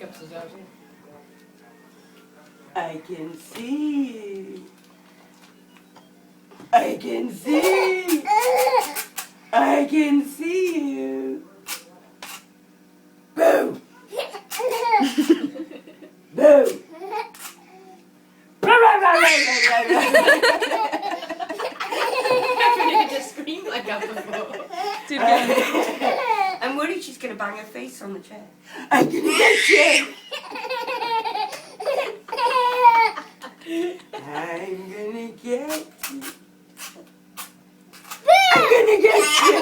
Hiccups as well. I can see you. I can see. I can see you. Boo! Boo! I've never just screamed like that before. I'm worried she's going to bang her face on the chair. I can get you. I'm gonna get you. I'm gonna get you.